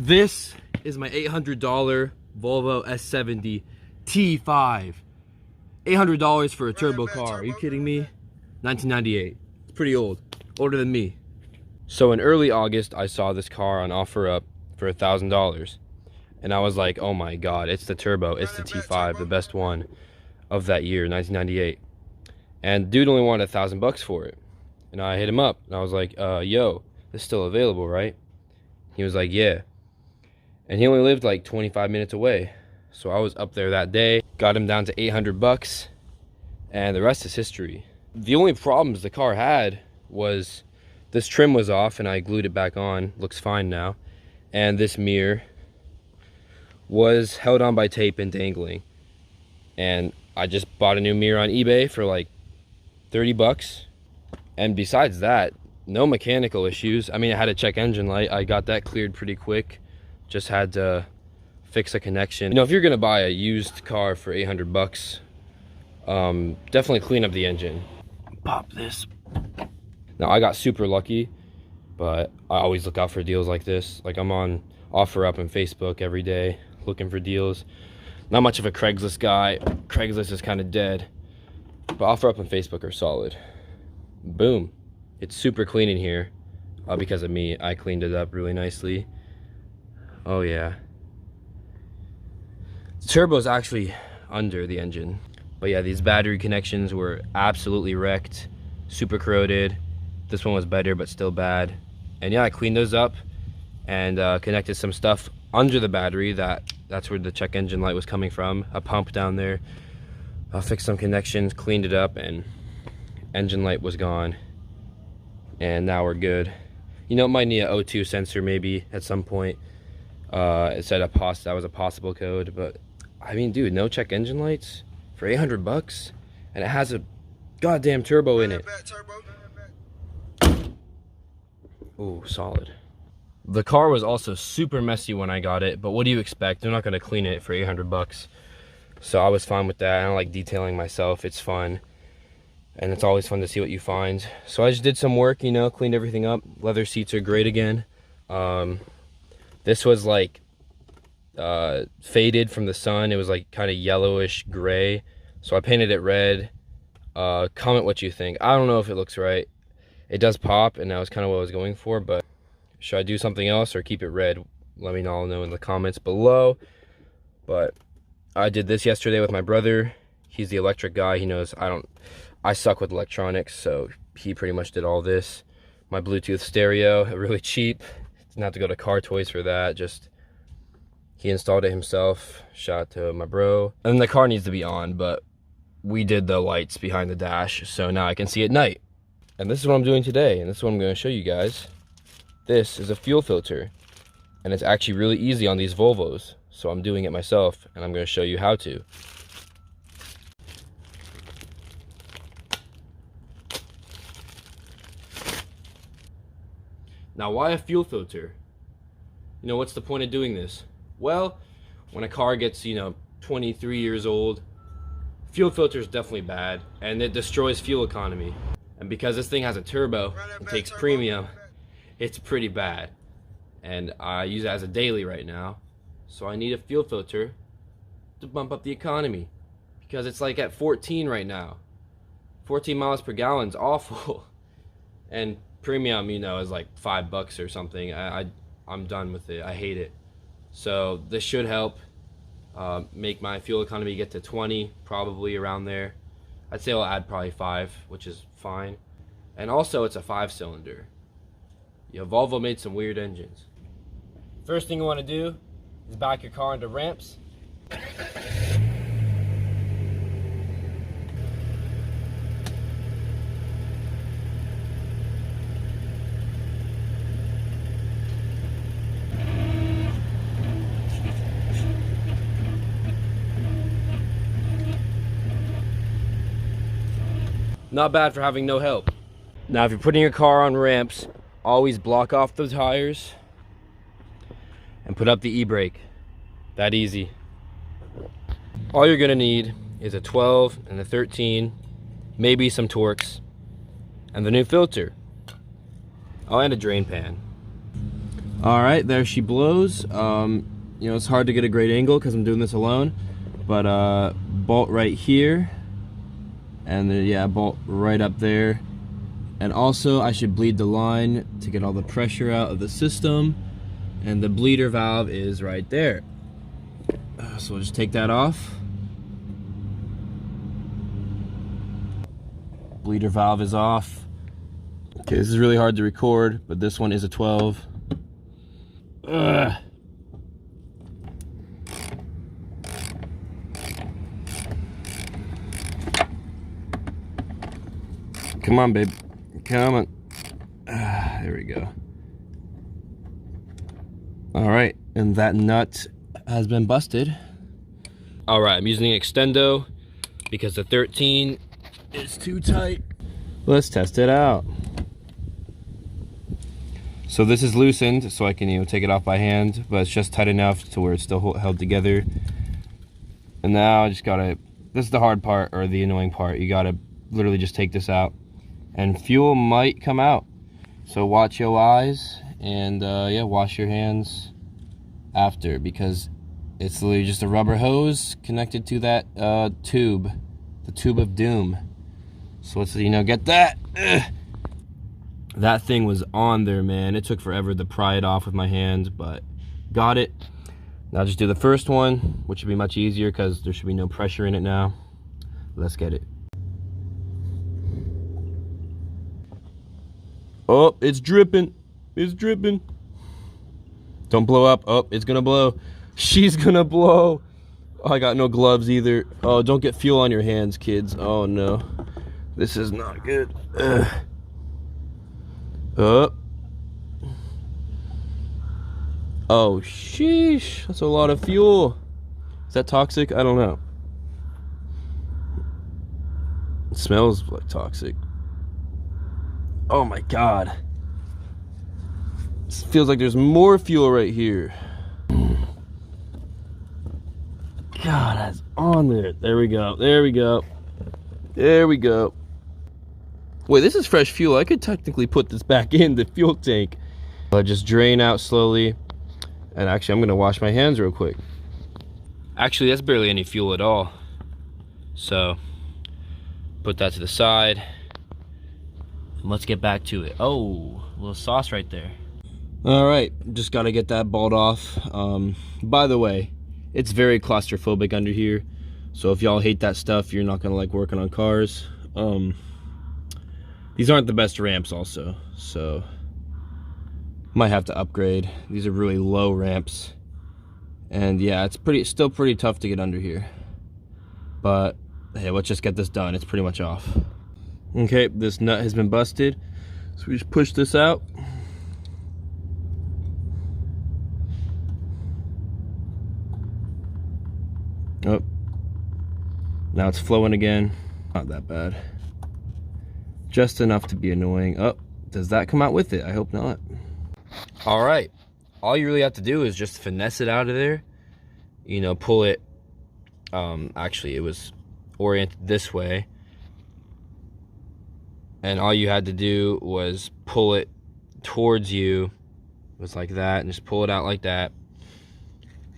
This is my $800 Volvo S70 T5. $800 for a turbo car. Are you kidding me? 1998. It's pretty old. Older than me. So in early August, I saw this car on OfferUp for $1,000. And I was like, oh my God, it's the turbo. It's the T5, the best one of that year, 1998. And dude only wanted $1,000 for it. And I hit him up. And I was like, yo, this is still available, right? He was like, yeah. And he only lived like 25 minutes away. So I was up there that day, got him down to $800, and the rest is history. The only problems the car had was this trim was off and I glued it back on. Looks fine now. And this mirror was held on by tape and dangling. And I just bought a new mirror on eBay for like 30 bucks. And besides that, no mechanical issues. I mean, I had a check engine light. I got that cleared pretty quick. Just had to fix a connection. You know, if you're gonna buy a used car for 800 bucks, definitely clean up the engine. Pop this. Now, I got super lucky, but I always look out for deals like this. Like, I'm on OfferUp and Facebook every day looking for deals. Not much of a Craigslist guy. Craigslist is kind of dead, but OfferUp and Facebook are solid. Boom. It's super clean in here because of me. I cleaned it up really nicely. Oh yeah. The turbo is actually under the engine. But yeah, these battery connections were absolutely wrecked. Super corroded. This one was better, but still bad. And yeah, I cleaned those up and connected some stuff under the battery. That's where the check engine light was coming from. A pump down there. I fixed some connections, cleaned it up, and engine light was gone. And now we're good. You know, it might need an O2 sensor maybe at some point. It said that was a possible code, but I mean, dude, no check engine lights for 800 bucks, and it has a goddamn turbo in it. Ooh, solid. The car was also super messy when I got it, but what do you expect? They're not gonna clean it for 800 bucks. So I was fine with that. I don't like detailing myself. It's fun. And it's always fun to see what you find. So I just did some work, you know, cleaned everything up. Leather seats are great again. This was like faded from the sun. It was like kind of yellowish gray. So I painted it red. Comment what you think. I don't know if it looks right. It does pop, and that was kind of what I was going for, but should I do something else or keep it red? Let me all know in the comments below. But I did this yesterday with my brother. He's the electric guy. He knows I suck with electronics, so he pretty much did all this. My Bluetooth stereo, really cheap. Didn't have to go to Car Toys for that. Just he installed it himself. Shout out to my bro. And then the car needs to be on, but we did the lights behind the dash, so now I can see at night. And this is what I'm doing today, and this is what I'm going to show you guys. This is a fuel filter, and it's actually really easy on these Volvos. So I'm doing it myself, and I'm going to show you how to. Now, why a fuel filter? You know, what's the point of doing this? Well, when a car gets, you know, 23 years old, fuel filter is definitely bad, and it destroys fuel economy. And because this thing has a turbo, it takes premium, it's pretty bad. And I use it as a daily right now, so I need a fuel filter to bump up the economy. Because it's like at 14 right now. 14 miles per gallon is awful. And premium, you know, is like $5 or something. I'm done with it. I hate it. So this should help make my fuel economy get to 20, probably around there. I'd say I'll add probably 5, which is fine. And also, it's a 5-cylinder. You know, Volvo made some weird engines. First thing you want to do is back your car into ramps. Not bad for having no help. Now, if you're putting your car on ramps, always block off the tires and put up the e-brake. That easy. All you're gonna need is a 12 and a 13, maybe some Torx, and the new filter. Oh, and a drain pan. All right, there she blows. You know, it's hard to get a great angle because I'm doing this alone, but bolt right here, and then, yeah, bolt right up there. And also I should bleed the line to get all the pressure out of the system, and the bleeder valve is right there. So we'll just take that off. Bleeder valve is off. Okay, this is really hard to record, but this one is a 12. Ugh. Come on, babe. Come on. There we go. All right, and that nut has been busted. All right, I'm using an extendo because the 13 is too tight. Let's test it out. So this is loosened, so I can, you know, take it off by hand, but it's just tight enough to where it's still held together. And now I just gotta, this is the hard part, or the annoying part. You gotta literally just take this out, and fuel might come out. So watch your eyes, and yeah, wash your hands after, because it's literally just a rubber hose connected to that tube, the tube of doom. So let's, you know, get that. Ugh. That thing was on there, man. It took forever to pry it off with my hand, but got it. Now just do the first one, which should be much easier because there should be no pressure in it now. Let's get it. Oh, it's dripping. It's dripping. Don't blow up. Oh, it's gonna blow. She's gonna blow. Oh, I got no gloves either. Oh, don't get fuel on your hands, kids. Oh no. This is not good. Ugh. Oh, sheesh. That's a lot of fuel. Is that toxic? I don't know. It smells like toxic. Oh my God. It feels like there's more fuel right here. God, that's on there. There we go. There we go. There we go. Wait, this is fresh fuel. I could technically put this back in the fuel tank. I'll just drain out slowly. And actually, I'm gonna wash my hands real quick. Actually, that's barely any fuel at all. So, put that to the side. And let's get back to it. Oh, a little sauce right there. All right, just gotta get that bolt off. By the way, it's very claustrophobic under here. So if y'all hate that stuff, you're not gonna like working on cars. These aren't the best ramps also, so might have to upgrade. These are really low ramps. And yeah, it's still pretty tough to get under here. But hey, let's just get this done. It's pretty much off. Okay, this nut has been busted. So we just push this out. Oh, now it's flowing again. Not that bad. Just enough to be annoying. Oh, does that come out with it? I hope not. All right, all you really have to do is just finesse it out of there. You know, pull it. Actually, it was oriented this way, and all you had to do was pull it towards you. It was like that, and just pull it out like that,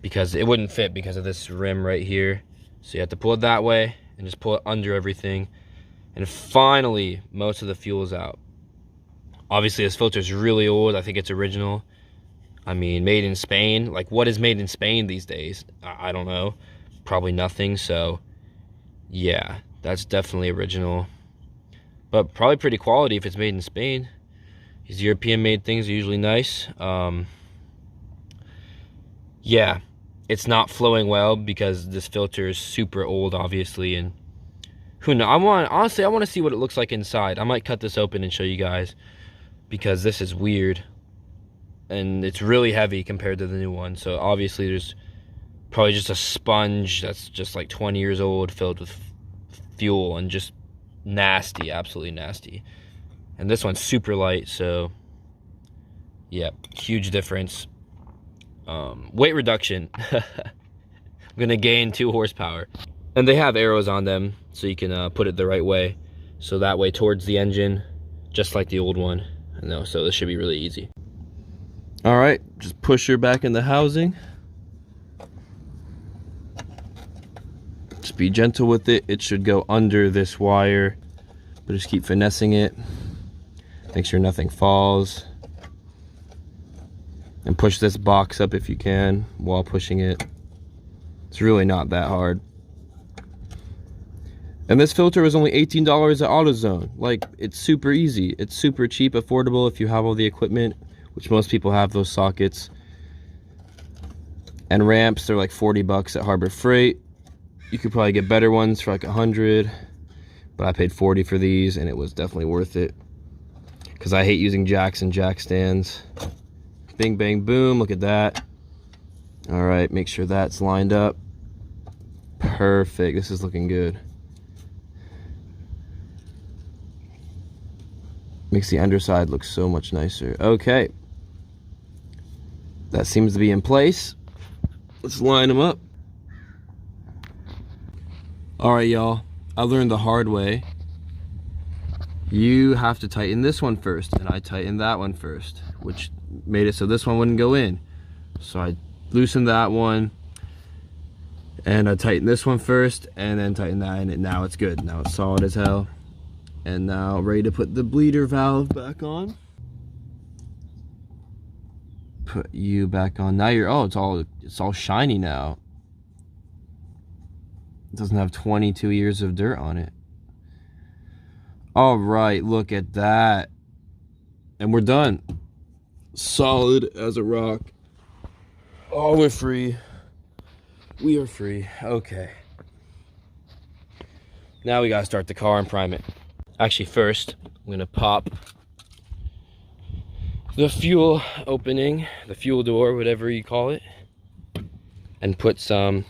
because it wouldn't fit because of this rim right here. So you have to pull it that way and just pull it under everything. And finally, most of the fuel is out. Obviously, this filter is really old. I think it's original. I mean, made in Spain. Like, what is made in Spain these days? I don't know. Probably nothing. So, yeah, that's definitely original. But probably pretty quality if it's made in Spain. These European-made things are usually nice. Yeah, it's not flowing well because this filter is super old, obviously, and who knows? Honestly, I want to see what it looks like inside. I might cut this open and show you guys, because this is weird, and it's really heavy compared to the new one. So obviously there's probably just a sponge that's just like 20 years old, filled with fuel, and just nasty, absolutely nasty. And this one's super light, so yeah, huge difference. Weight reduction. I'm gonna gain 2 horsepower. And they have arrows on them, so you can put it the right way. So that way towards the engine, just like the old one. No, so this should be really easy. All right, just push her back in the housing. Just be gentle with it. It should go under this wire, but just keep finessing it. Make sure nothing falls. And push this box up if you can while pushing it. It's really not that hard. And this filter is only $18 at AutoZone. Like, it's super easy. It's super cheap, affordable if you have all the equipment, which most people have those sockets. And ramps, they're like 40 bucks at Harbor Freight. You could probably get better ones for like 100, but I paid 40 for these and it was definitely worth it. Because I hate using jacks and jack stands. Bing, bang, boom, look at that. All right, make sure that's lined up. Perfect, this is looking good. Makes the underside look so much nicer. Okay. That seems to be in place. Let's line them up. All right, y'all. I learned the hard way. You have to tighten this one first, and I tightened that one first, which made it so this one wouldn't go in. So I loosened that one, and I tightened this one first, and then tightened that, and now it's good. Now it's solid as hell. And now ready to put the bleeder valve back on. Put you back on. Now you're, oh, it's all shiny now. It doesn't have 22 years of dirt on it. All right, look at that. And we're done. Solid as a rock. Oh, we're free. We are free. Okay. Now we gotta start the car and prime it. Actually, first, I'm gonna pop the fuel opening, the fuel door, whatever you call it, and put some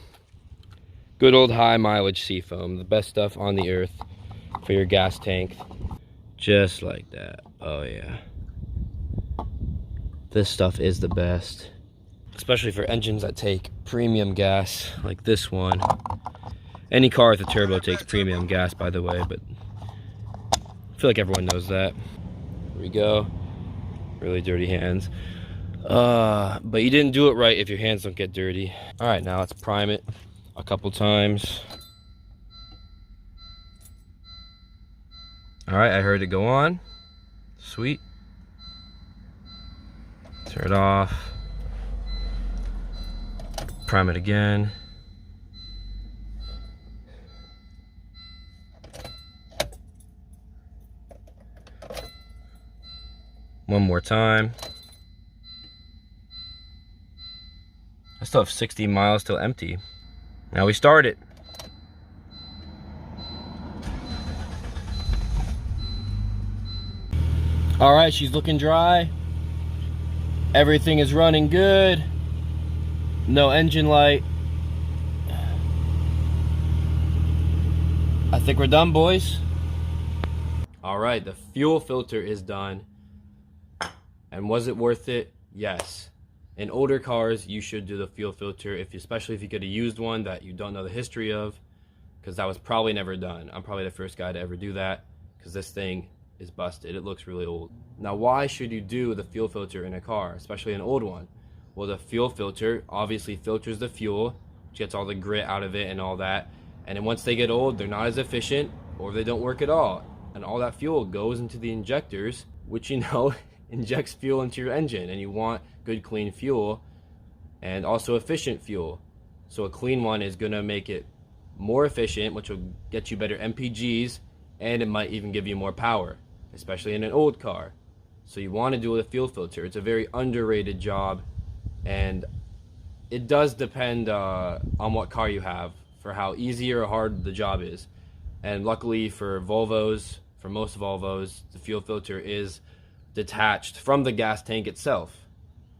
good old high mileage seafoam, the best stuff on the earth for your gas tank. Just like that. Oh yeah. This stuff is the best, especially for engines that take premium gas like this one. Any car with a turbo takes premium gas, by the way, but I feel like everyone knows that. Here we go. Really dirty hands. But you didn't do it right if your hands don't get dirty. All right, now let's prime it a couple times. All right, I heard it go on. Sweet. Turn it off. Prime it again. One more time. I still have 60 miles till empty. Now we start it. All right, she's looking dry. Everything is running good. No engine light. I think we're done, boys. All right, the fuel filter is done. And was it worth it? Yes. In older cars, you should do the fuel filter, especially if you get a used one that you don't know the history of, because that was probably never done. I'm probably the first guy to ever do that, because this thing is busted. It looks really old. Now, why should you do the fuel filter in a car, especially an old one? Well, the fuel filter obviously filters the fuel, which gets all the grit out of it and all that. And then once they get old, they're not as efficient, or they don't work at all. And all that fuel goes into the injectors, which, you know, injects fuel into your engine, and you want good clean fuel and also efficient fuel. So a clean one is going to make it more efficient, which will get you better MPGs, and it might even give you more power, especially in an old car. So you want to do with a fuel filter. It's a very underrated job, and it does depend on what car you have for how easy or hard the job is. And luckily for Volvos, for most Volvos, the fuel filter is detached from the gas tank itself.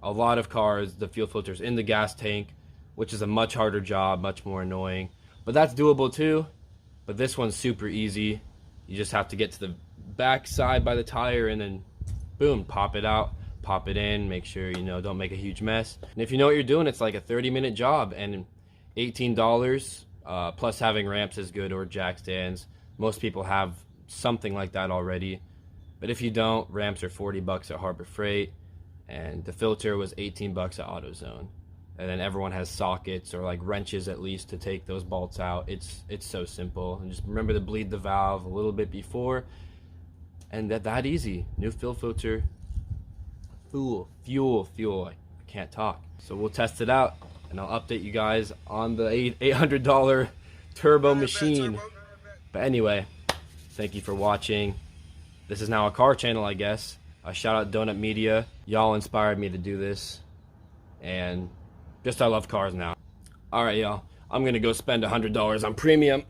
A lot of cars, the fuel filter's in the gas tank, which is a much harder job, much more annoying. But that's doable too. But this one's super easy. You just have to get to the back side by the tire and then boom, pop it out, pop it in, make sure, you know, don't make a huge mess. And if you know what you're doing, it's like a 30-minute job, and $18 plus having ramps is good, or jack stands. Most people have something like that already. But if you don't, ramps are 40 bucks at Harbor Freight, and the filter was 18 bucks at AutoZone. And then everyone has sockets or like wrenches at least to take those bolts out. It's so simple. And just remember to bleed the valve a little bit before, and that easy. New fuel filter, fuel. I can't talk. So we'll test it out, and I'll update you guys on the $800 turbo machine. But anyway, thank you for watching. This is now a car channel, I guess. I shout out Donut Media. Y'all inspired me to do this, and just I love cars now. Alright, y'all. I'm gonna go spend $100 on premium.